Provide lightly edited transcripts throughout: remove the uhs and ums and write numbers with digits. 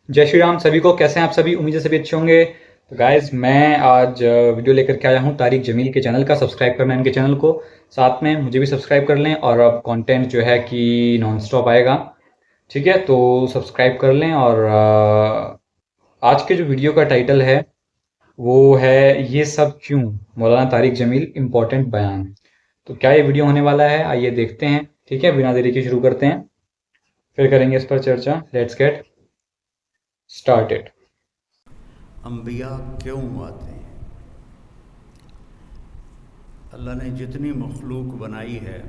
जय श्री राम सभी को। कैसे हैं आप सभी? उम्मीद है सभी अच्छे होंगे। तो गाइज मैं आज वीडियो लेकर के आया हूँ तारिक जमील के चैनल का। सब्सक्राइब करना है इनके चैनल को, साथ में मुझे भी सब्सक्राइब कर लें। और अब कंटेंट जो है कि नॉन स्टॉप आएगा, ठीक है? तो सब्सक्राइब कर लें। और आज के जो वीडियो का टाइटल है वो है ये सब क्यों, मौलाना तारिक जमील इम्पोर्टेंट बयान। तो क्या ये वीडियो होने वाला है, आइए देखते हैं। ठीक है, बिना देरी के शुरू करते हैं, फिर करेंगे इस पर चर्चा। Let's get started. अंबिया क्यों आते हैं? अल्लाह ने जितनी मखलूक बनाई है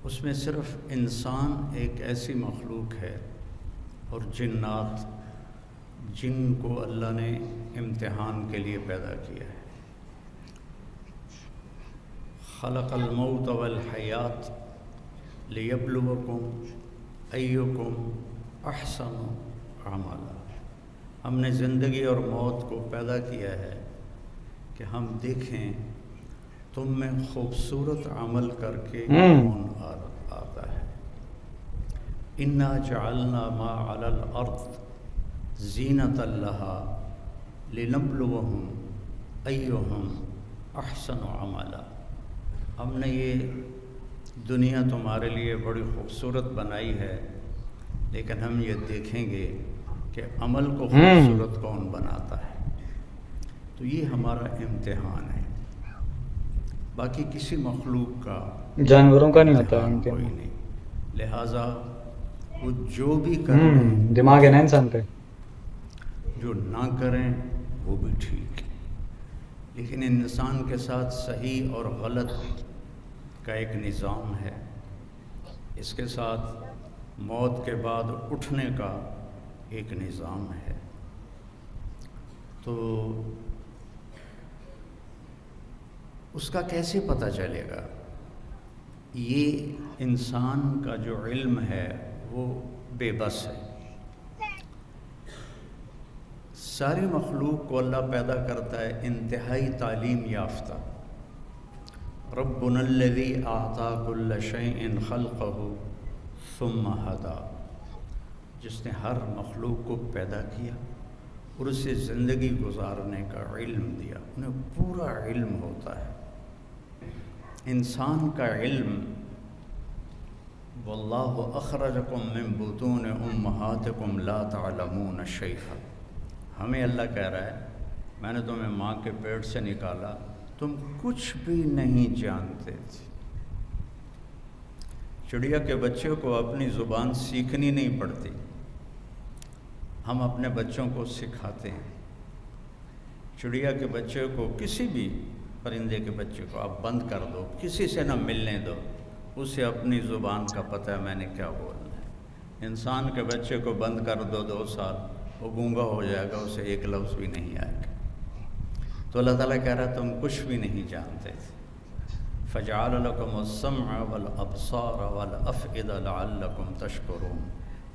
उसमें सिर्फ इंसान एक ऐसी मखलूक है, और जिन्नात, जिनको अल्लाह ने इम्तिहान के लिए पैदा किया है। खलक़ल मौत वल हयात लियब्लुवकुम अय्युकुम अहसनु अमला। हमने ज़िंदगी और मौत को पैदा किया है कि हम देखें तुम में खूबसूरत अमल करके कौन आता है। इन्ना जअलना मा अलल अर्द ज़ीनतल लहा लिनब्लुवहुम अय्युहुम अहसनु अमला। हमने ये दुनिया तुम्हारे लिए बड़ी खूबसूरत बनाई है, लेकिन हम ये देखेंगे कि अमल को खूबसूरत कौन बनाता है। तो ये हमारा इम्तिहान है। बाकी किसी मखलूक का, जानवरों का नहीं होता है इम्तिहान इनके कोई में। नहीं। लिहाजा वो जो भी कर लें, दिमाग है ना इंसान पे। जो ना करें वो भी ठीक है। लेकिन इंसान के साथ सही और गलत का एक निज़ाम है। इसके साथ मौत के बाद उठने का एक निज़ाम है। तो उसका कैसे पता चलेगा? ये इंसान का जो इल्म है वो बेबस है। सारी मखलूक को अल्लाह पैदा करता है इंतहाई तालीम याफ्ता। रब्बुनल्लज़ी आता कुल्ल शैइन खल्क़हु सुम्मा हदा। जिसने हर मखलूक को पैदा किया और उसे ज़िंदगी गुजारने का इल्म दिया। उन्हें पूरा इल्म होता है। इंसान का इल्म, वल्लाहु अखरजकुम मिन बुतून उम्महातिकुम ला तअलमून शैआ। हमें अल्लाह कह रहा है, मैंने तुम्हें माँ के पेट से निकाला, तुम कुछ भी नहीं जानते थे। चिड़िया के बच्चे को अपनी ज़ुबान सीखनी नहीं पड़ती, हम अपने बच्चों को सिखाते हैं। चिड़िया के बच्चे को, किसी भी परिंदे के बच्चे को आप बंद कर दो, किसी से ना मिलने दो, उसे अपनी ज़ुबान का पता है मैंने क्या बोलना है। इंसान के बच्चे को बंद कर दो 2 साल, वो गूंगा हो जाएगा, उसे एक लफ्ज़ भी नहीं आएगा। तो अल्लाह ताला कह रहा है तुम कुछ भी नहीं जानते थे। फ़जअल लकुमुस्सम्अ वल अब्सार वल अफ़इदा लअल्लकुम तशकुरून।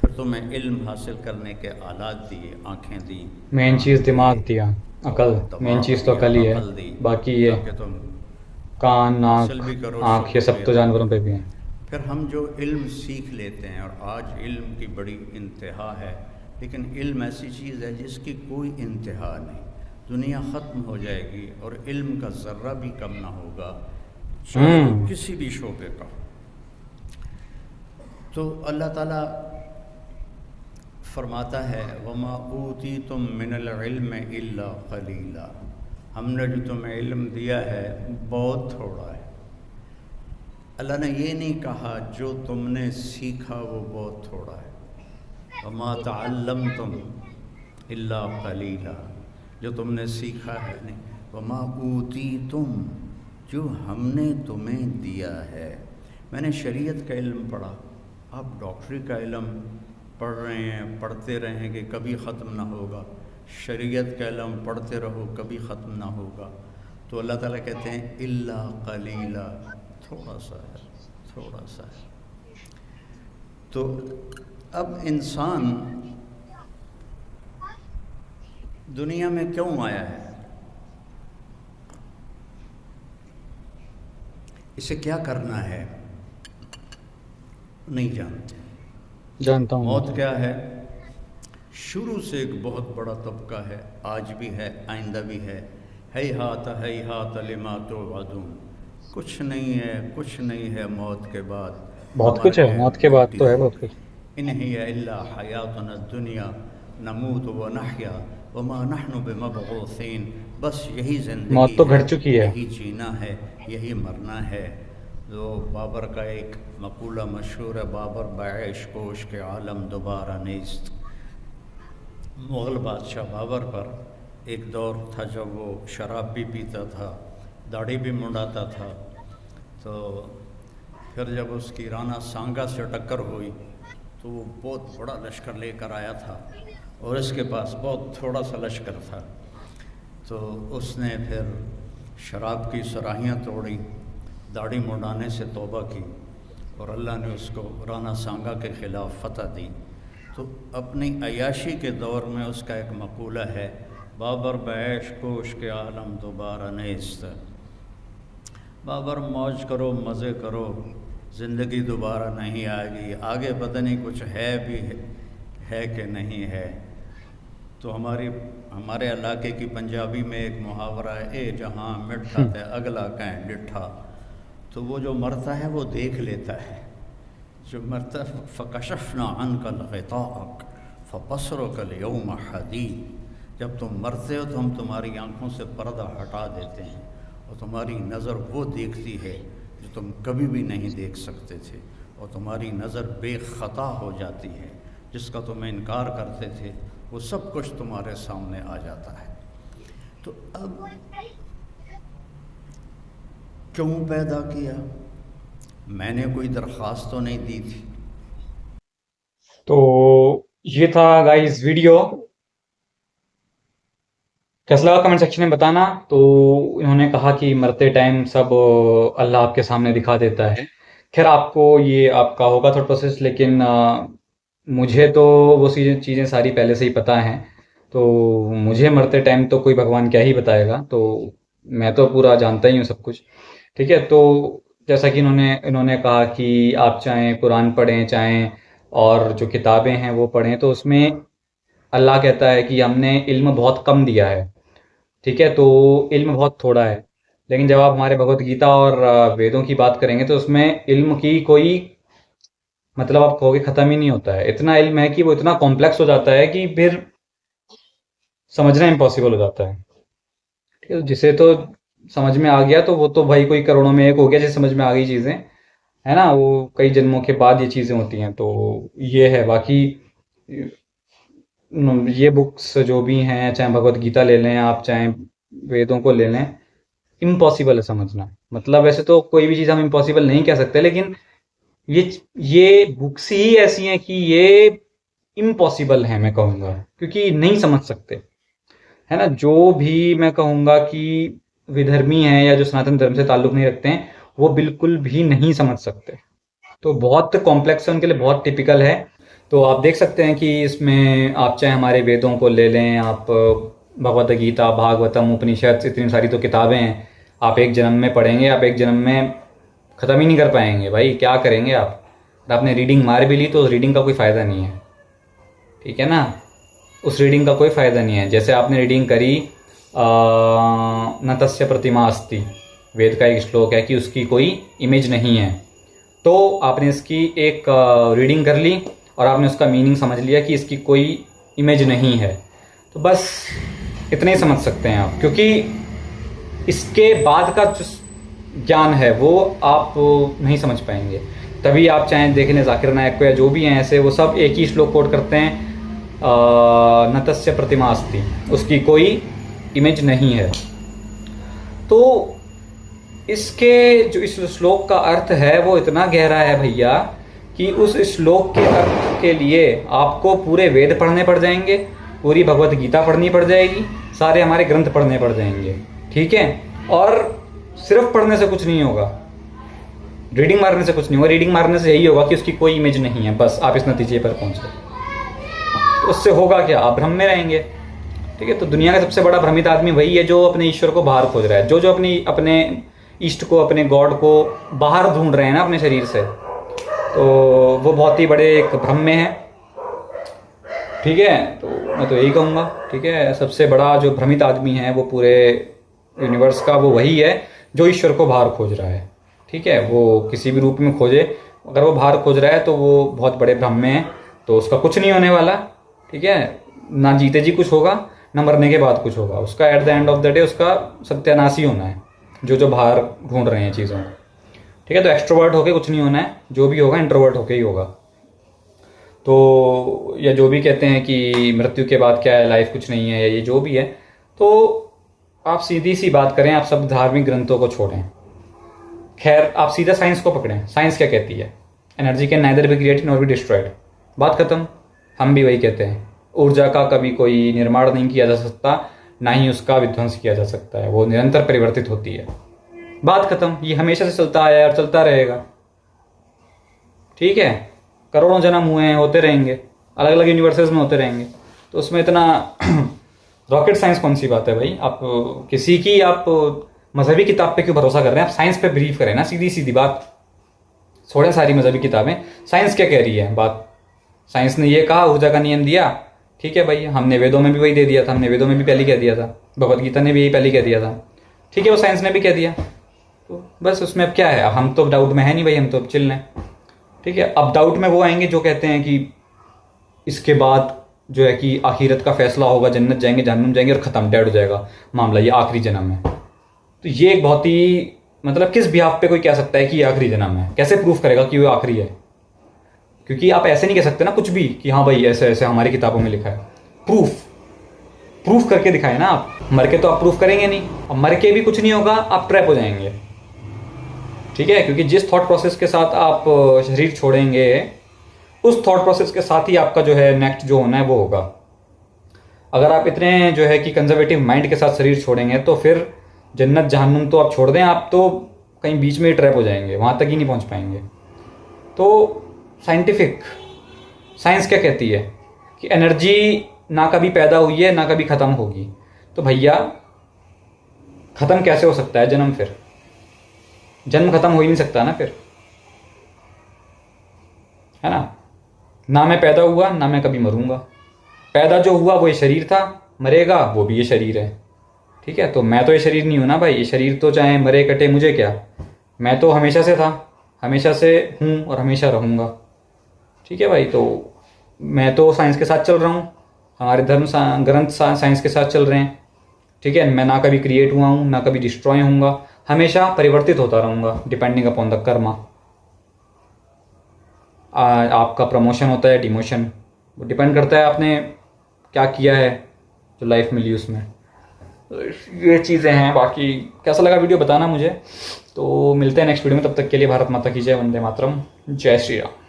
फिर तुम्हें इल्म हासिल करने के आलात दिए, आँखें दी, मेन कान चीज़ दिए, दिमाग दिया, अकल। मेन दिमाग चीज़ तो दिया, अकल ही है, अकल दी, बाकी ये ताकि तुम कान, हासिल नाक, भी करो, आँख, ये शुक्र भी सब तो अदा जानवरों पे करो। भी है। फिर हम जो इल्म सीख लेते हैं, और आज इल्म की बड़ी इंतहा है, लेकिन इल्म ऐसी चीज़ है जिसकी कोई इंतहा नहीं। दुनिया ख़त्म हो जाएगी और इल्म का ज़र्रा भी कम ना होगा, चाहे वो किसी भी शोबे का। तो अल्लाह ताला फरमाता है, वमा ऊतीतुम मिनल इल्म इल्ला क़लीला। हमने जो तुम्हें इल्म दिया है बहुत थोड़ा है। अल्लाह ने ये नहीं कहा जो तुमने सीखा वो बहुत थोड़ा है। वमा तअल्लमतुम इल्ला क़लीला, जो तुमने सीखा है नहीं। वमा ऊतीतुम, जो हमने तुम्हें दिया है। मैंने शरीयत का इल्म पढ़ा, आप डॉक्टरी का इल्म पढ़ रहे हैं, पढ़ते रहें कि कभी ख़त्म ना होगा। शरीयत का इल्म पढ़ते रहो, कभी ख़त्म ना होगा। तो अल्लाह ताला कहते हैं इल्ला क़लीला, थोड़ा सा है, थोड़ा सा है। तो अब इंसान दुनिया में क्यों आया है, इसे क्या करना है, नहीं जानते। जानता हूँ मौत मैं। क्या है शुरू से एक बहुत बड़ा तबका है, आज भी है, आइंदा भी है हात लिमा तो वादून, कुछ नहीं है मौत के बाद, बहुत मर कुछ है, गए मौत के बाद मिट्टी तो है से। बहुत कुछ। इन हिया इल्ला हयातुना दुनिया नमूत व नहया वमा नहनु बिमबऊसीन, बस यही मौत ज़िंदगी तो है, घट चुकी है। यही जीना है, यही मरना है। जो बाबर का एक मकूला मशहूर है, बाबर बैश कोश के आलम दोबारा नेस्त। मुग़ल बादशाह बाबर पर एक दौर था जब वो शराब भी पीता था, दाढ़ी भी मुंडाता था। तो फिर जब उसकी राना सांगा से टक्कर हुई तो वो बहुत बड़ा लश्कर लेकर आया था और इसके पास बहुत थोड़ा सा लश्कर था। तो उसने फिर शराब की सराहियाँ तोड़ी, दाढ़ी मुंडाने से तौबा की और अल्लाह ने उसको राना सांगा के ख़िलाफ़ फ़तह दी। तो अपनी अयाशी के दौर में उसका एक मकूला है, बाबर बैश कोश के आलम दोबारा नेस्त। बाबर मौज करो, मज़े करो, ज़िंदगी दोबारा नहीं आएगी, आगे पता नहीं कुछ है भी है कि नहीं है। तो हमारे इलाके की पंजाबी में एक मुहावरा है, ए जहाँ मिठा ते अगला कहें डिठा। तो वो जो मरता है वो देख लेता है, जो मरता फ़कशफ़ना अन्कल ग़िताअक फ़बसरुकल यौम हदीद। जब तुम मरते हो तो हम तुम्हारी आँखों से पर्दा हटा देते हैं और तुम्हारी नज़र वो देखती है जो तुम कभी भी नहीं देख सकते थे, और तुम्हारी नज़र बेख़ता हो जाती है, जिसका तुम इनकार करते थे वो सब कुछ तुम्हारे सामने आ जाता है। तो अब क्यों पैदा किया? मैंने कोई दरख्वास्त तो नहीं दी थी। तो ये था गाइस वीडियो, कैसा लगा कमेंट सेक्शन में बताना। तो इन्होंने कहा कि मरते टाइम सब अल्लाह आपके सामने दिखा देता है। खैर आपको ये आपका होगा थोड़ा प्रोसेस, लेकिन मुझे तो वो चीज़ें सारी पहले से ही पता हैं। तो मुझे मरते टाइम तो कोई भगवान क्या ही बताएगा, तो मैं तो पूरा जानता ही हूँ सब कुछ। ठीक है, तो जैसा कि इन्होंने इन्होंने कहा कि आप चाहें कुरान पढ़ें, चाहें और जो किताबें हैं वो पढ़ें, तो उसमें अल्लाह कहता है कि हमने इल्म बहुत कम दिया है। ठीक है, तो इल्म बहुत थोड़ा है। लेकिन जब आप हमारे भगवत गीता और वेदों की बात करेंगे तो उसमें इल्म की कोई मतलब आप कहोगे ख़त्म ही नहीं होता है। इतना इल्म है कि वो इतना कॉम्प्लेक्स हो जाता है कि फिर समझना इम्पॉसिबल हो जाता है। ठीक है, जिसे तो समझ में आ गया तो वो तो भाई कोई करोड़ों में एक हो गया जिसे समझ में आ गई चीज़ें, है ना। वो कई जन्मों के बाद ये चीज़ें होती हैं, तो ये है। बाकी ये बुक्स जो भी हैं, चाहे भगवत गीता ले लें आप, चाहे वेदों को ले लें, इम्पॉसिबल है समझना। मतलब वैसे तो कोई भी चीज़ हम इम्पॉसिबल नहीं कह सकते, लेकिन ये ये बुक्स ही ऐसी हैं कि ये इम्पॉसिबल है मैं कहूँगा, क्योंकि नहीं समझ सकते, है ना। जो भी मैं कहूँगा कि विधर्मी हैं या जो सनातन धर्म से ताल्लुक़ नहीं रखते हैं, वो बिल्कुल भी नहीं समझ सकते। तो बहुत कॉम्प्लेक्स है उनके लिए, बहुत टिपिकल है। तो आप देख सकते हैं कि इसमें आप चाहे हमारे वेदों को ले लें, आप भगवत गीता, भागवतम, उपनिषद, इतनी सारी तो किताबें हैं। आप एक जन्म में पढ़ेंगे, आप एक जन्म में ख़त्म ही नहीं कर पाएंगे भाई, क्या करेंगे आप। अगर आपने रीडिंग मार भी ली तो उस रीडिंग का कोई फ़ायदा नहीं है, ठीक है ना। उस रीडिंग का कोई फ़ायदा नहीं है। जैसे आपने रीडिंग करी न तस्य प्रतिमा अस्ति, वेद का एक श्लोक है कि उसकी कोई इमेज नहीं है। तो आपने इसकी एक रीडिंग कर ली और आपने उसका मीनिंग समझ लिया कि इसकी कोई इमेज नहीं है, तो बस इतना ही समझ सकते हैं आप, क्योंकि इसके बाद का जो ज्ञान है वो आप नहीं समझ पाएंगे। तभी आप चाहें देख लें जाकिर नायक को या जो भी हैं ऐसे, वो सब एक ही श्लोक कोट करते हैं, न तस्य प्रतिमा अस्ति, उसकी कोई इमेज नहीं है। तो इसके जो इस श्लोक का अर्थ है वो इतना गहरा है भैया कि उस श्लोक के अर्थ के लिए आपको पूरे वेद पढ़ने पड़ जाएंगे, पूरी भगवत गीता पढ़नी पड़ जाएगी, सारे हमारे ग्रंथ पढ़ने पड़ जाएंगे, ठीक है। और सिर्फ पढ़ने से कुछ नहीं होगा, रीडिंग मारने से कुछ नहीं होगा। रीडिंग मारने से यही होगा कि उसकी कोई इमेज नहीं है, बस आप इस नतीजे पर पहुंचे। तो उससे होगा क्या, आप भ्रम में रहेंगे, ठीक है। तो दुनिया का सबसे बड़ा भ्रमित आदमी वही है जो अपने ईश्वर को बाहर खोज रहा है, जो अपने ईष्ट को, अपने गॉड को बाहर ढूंढ रहे हैं ना अपने शरीर से। तो वो बहुत ही बड़े एक भ्रम में है, ठीक है, तो मैं तो यही कहूँगा। ठीक है, सबसे बड़ा जो भ्रमित आदमी है वो पूरे यूनिवर्स का वो वही है जो ईश्वर को बाहर खोज रहा है। ठीक है, वो किसी भी रूप में खोजे, अगर वो बाहर खोज रहा है तो वो बहुत बड़े भ्रम में है, तो उसका कुछ नहीं होने वाला। ठीक है, ना जीते जी कुछ होगा, ना मरने के बाद कुछ होगा। उसका at the end of the day उसका सत्यानाश ही होना है, जो बाहर ढूंढ रहे हैं चीज़ों को। ठीक है, तो एक्सट्रोवर्ट होके कुछ नहीं होना है, जो भी होगा इंट्रोवर्ट होके ही होगा। तो या जो भी कहते हैं कि मृत्यु के बाद क्या है, लाइफ कुछ नहीं है, या ये जो भी है, तो आप सीधी सी बात करें, आप सब धार्मिक ग्रंथों को छोड़ें। खैर, आप सीधा साइंस को पकड़ें। साइंस क्या कहती है? Energy can neither be created nor be destroyed. बात खत्म। हम भी वही कहते हैं, ऊर्जा का कभी कोई निर्माण नहीं किया जा सकता, ना ही उसका विध्वंस किया जा सकता है, वो निरंतर परिवर्तित होती है। बात खत्म। ये हमेशा से चलता आया है और चलता रहेगा। ठीक है, करोड़ों जन्म हुए हैं, होते रहेंगे, अलग अलग यूनिवर्सेस में होते रहेंगे, तो उसमें इतना रॉकेट साइंस कौन सी बात है भाई? आप किसी की आप मजहबी किताब पे क्यों भरोसा कर रहे हैं? आप साइंस पे बिलीव करें ना, सीधी सीधी बात। छोड़ें सारी मजहबी किताबें, साइंस क्या कह रही है बात। साइंस ने ये कहा, ऊर्जा का नियम दिया, ठीक है भाई, हमने वेदों में भी वही दे दिया था, हमने वेदों में भी पहले कह दिया था, भगवद गीता ने भी यही पहले कह दिया था। ठीक है, वो साइंस ने भी कह दिया, तो बस उसमें अब क्या है? अब हम तो डाउट में है नहीं भाई, हम तो अब चिल हैं। ठीक है, अब डाउट में वो आएंगे जो कहते हैं कि इसके बाद जो है कि आखिरत का फैसला होगा, जन्नत जाएंगे, जहन्नुम जाएंगे और ख़त्म, डेड हो जाएगा मामला, ये आखिरी जन्म है। तो ये एक बहुत ही मतलब किस बिहाफ पे कोई कह सकता है कि ये आखिरी जन्म है? कैसे प्रूफ करेगा कि वो आखिरी है? क्योंकि आप ऐसे नहीं कह सकते ना कुछ भी कि हाँ भाई ऐसे ऐसे हमारी किताबों में लिखा है। प्रूफ करके दिखाए ना आप। मर के तो आप प्रूफ करेंगे नहीं, अब मर के भी कुछ नहीं होगा, आप ट्रैप हो जाएंगे। ठीक है, क्योंकि जिस थॉट प्रोसेस के साथ आप शरीर छोड़ेंगे, उस थॉट प्रोसेस के साथ ही आपका जो है नेक्स्ट जो होना है वो होगा। अगर आप इतने जो है कि कंजर्वेटिव माइंड के साथ शरीर छोड़ेंगे तो फिर जन्नत जहन्नुम तो आप छोड़ दें, आप तो कहीं बीच में ही ट्रैप हो जाएंगे, वहाँ तक ही नहीं पहुँच पाएंगे। तो साइंटिफिक साइंस क्या कहती है कि एनर्जी ना कभी पैदा हुई है, ना कभी ख़त्म होगी। तो भैया ख़त्म कैसे हो सकता है जन्म? फिर जन्म ख़त्म हो ही नहीं सकता ना फिर, है ना मैं पैदा हुआ, ना मैं कभी मरूंगा। पैदा जो हुआ वो ये शरीर था, मरेगा वो भी ये शरीर है। ठीक है, तो मैं तो ये शरीर नहीं हूं ना भाई। ये शरीर तो चाहे मरे कटे मुझे क्या, मैं तो हमेशा से था, हमेशा से हूँ और हमेशा रहूँगा। ठीक है भाई, तो मैं तो साइंस के साथ चल रहा हूँ, हमारे धर्म ग्रंथ साइंस के साथ चल रहे हैं। ठीक है, मैं ना कभी क्रिएट हुआ हूँ, ना कभी डिस्ट्रॉय होऊंगा, हमेशा परिवर्तित होता रहूँगा डिपेंडिंग अपॉन द कर्मा। आपका प्रमोशन होता है, डिमोशन, वो डिपेंड करता है आपने क्या किया है जो लाइफ मिली उसमें। तो ये चीज़ें हैं। बाकी कैसा लगा वीडियो बताना मुझे। तो मिलते हैं नेक्स्ट वीडियो में, तब तक के लिए भारत माता की जय, वंदे मातरम, जय श्री राम।